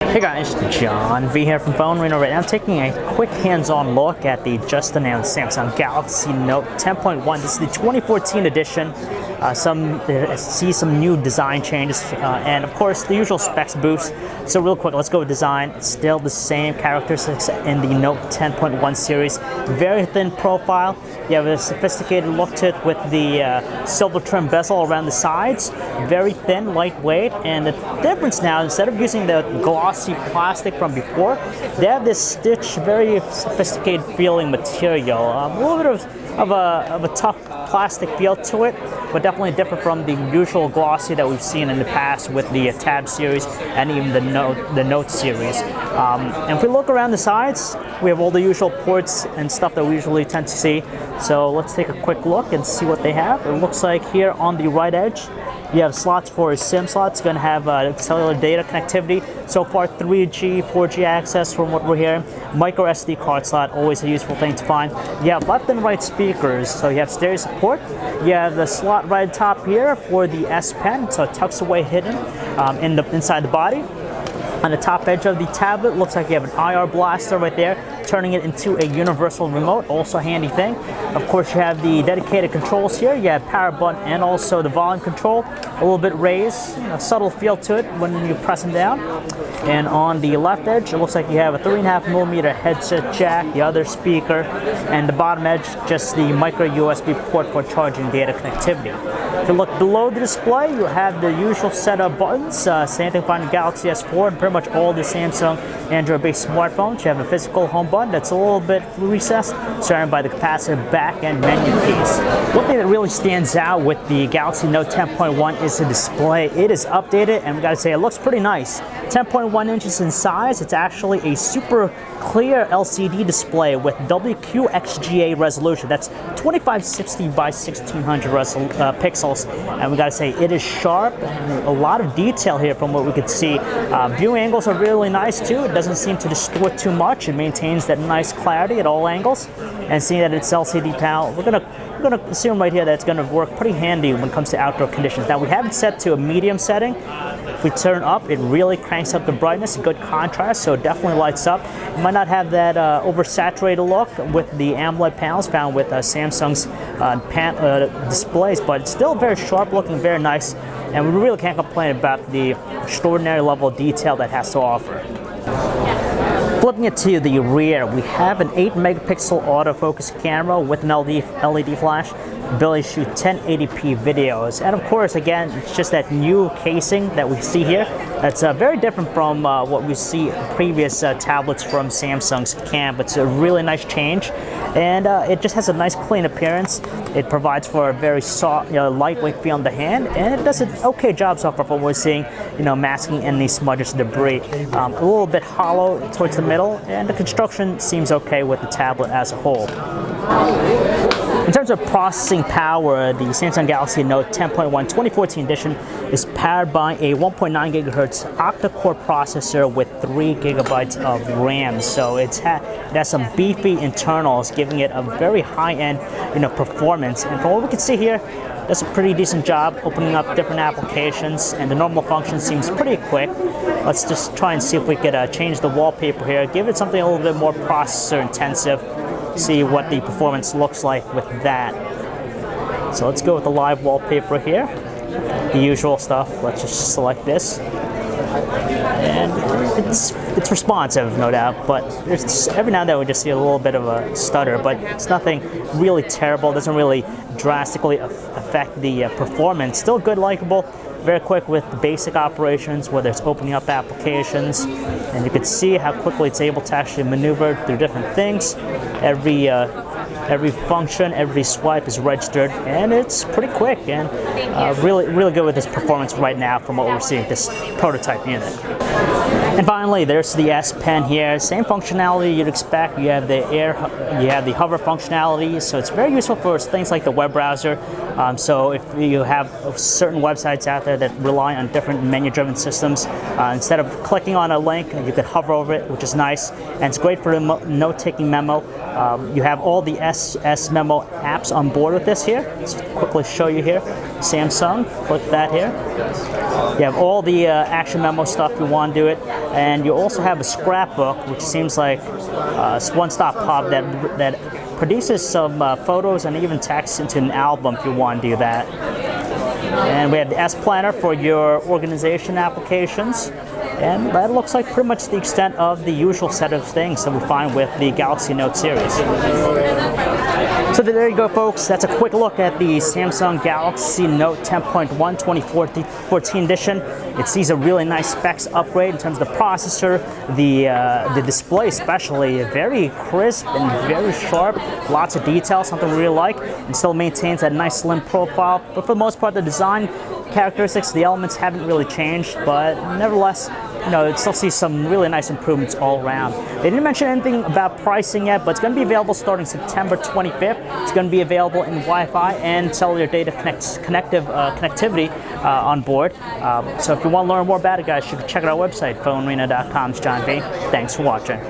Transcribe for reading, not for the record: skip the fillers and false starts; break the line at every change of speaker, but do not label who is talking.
Hey guys, John V here from PhoneArena. Right now, I'm taking a quick hands-on look at the just announced Samsung Galaxy Note 10.1. This is the 2014 edition. See some new design changes, and of course the usual specs boost. So real quick, let's go with design. It's still the same characteristics in the Note 10.1 series. Very thin profile. You have a sophisticated look to it with the silver trim bezel around the sides. Very thin, lightweight, and the difference now, instead of using the glossy plastic from before, they have this stitched, very sophisticated feeling material. A little bit of a tough plastic feel to it, but definitely different from the usual glossy that we've seen in the past with the Tab series and even the Note series. And if we look around the sides, we have all the usual ports and stuff that we usually tend to see. So let's take a quick look and see what they have. It looks like here on the right edge, you have slots for a SIM slot. It's going to have cellular data connectivity. So far, 3G, 4G access from what we're hearing. Micro SD card slot, always a useful thing to find. You have left and right speakers, so you have stereo support. You have the slot right top here for the S Pen, so it tucks away hidden inside the body. On the top edge of the tablet, looks like you have an IR blaster right there, turning it into a universal remote, also a handy thing. Of course, you have the dedicated controls here. You have power button and also the volume control, a little bit raised, a subtle feel to it when you press them down. And on the left edge, it looks like you have a 3.5mm headset jack, the other speaker, and the bottom edge, just the micro USB port for charging data connectivity. If you look below the display, you have the usual set of buttons, same thing found in Galaxy S4 and pretty much all the Samsung Android-based smartphones. You have a physical home button that's a little bit recessed, surrounded by the capacitive back and menu keys. One thing that really stands out with the Galaxy Note 10.1 is the display. It is updated, and we gotta say it looks pretty nice. 10.1 inches in size. It's actually a super clear LCD display with WQXGA resolution. That's 2560 by 1600 pixels, and we gotta say it is sharp and a lot of detail here from what we could see. View angles are really nice too. It doesn't seem to distort too much. It maintains that nice clarity at all angles. And seeing that it's LCD panel, we're gonna assume right here that it's gonna work pretty handy when it comes to outdoor conditions. Now we have it set to a medium setting. If we turn up, it really cranks up the brightness, good contrast, so it definitely lights up. It might not have that oversaturated look with the AMOLED panels found with Samsung's displays, but it's still very sharp looking, very nice, and we really can't complain about the extraordinary level of detail that it has to offer. Flipping it to the rear, we have an 8-megapixel autofocus camera with an LED flash, ability to shoot 1080p videos. And of course, again, it's just that new casing that we see here. That's very different from what we see in previous tablets from Samsung's camp. It's a really nice change, and it just has a nice clean appearance. It provides for a very soft, lightweight feel on the hand, and it does an okay job so far from what we're seeing, masking any smudges, debris. A little bit hollow towards the middle, and the construction seems okay with the tablet as a whole. In terms of processing power, the Samsung Galaxy Note 10.1 2014 edition is powered by a 1.9 gigahertz octa-core processor with 3 gigabytes of RAM. So it has some beefy internals, giving it a very high-end, performance. And from what we can see here, does a pretty decent job opening up different applications, and the normal function seems pretty quick. Let's just try and see if we could change the wallpaper here, give it something a little bit more processor intensive. See what the performance looks like with that. So let's go with the live wallpaper here. The usual stuff. Let's just select this. And it's responsive, no doubt, but every now and then we just see a little bit of a stutter, but it's nothing really terrible. It doesn't really drastically affect the performance. Still good, likable, very quick with the basic operations, whether it's opening up applications, and you can see how quickly it's able to actually maneuver through different things. Every function, every swipe is registered, and it's pretty quick, and really good with this performance right now from what we're seeing with this prototype unit. And finally, there's the S Pen here. Same functionality you'd expect. You have the hover functionality, so it's very useful for things like the web browser. So if you have certain websites out there that rely on different menu-driven systems, instead of clicking on a link, you could hover over it, which is nice, and it's great for the note-taking memo. You have all the S S Memo apps on board with this here. Let's quickly show you here. Samsung, click that here. You have all the Action Memo stuff you want to do it, and you also have a scrapbook, which seems like a one-stop pop that produces some photos and even text into an album if you want to do that. And we have the S Planner for your organization applications. And that looks like pretty much the extent of the usual set of things that we find with the Galaxy Note series. So there you go, folks. That's a quick look at the Samsung Galaxy Note 10.1 2014 edition. It sees a really nice specs upgrade in terms of the processor, the display especially, very crisp and very sharp, lots of detail, something we really like, and still maintains that nice slim profile. But for the most part, the design characteristics, the elements haven't really changed, but nevertheless, it still sees some really nice improvements all around. They didn't mention anything about pricing yet, but it's going to be available starting September 25th. It's going to be available in Wi-Fi and cellular data connectivity on board. So if you want to learn more about it, guys, you should check out our website, PhoneArena.com. It's John V. Thanks for watching.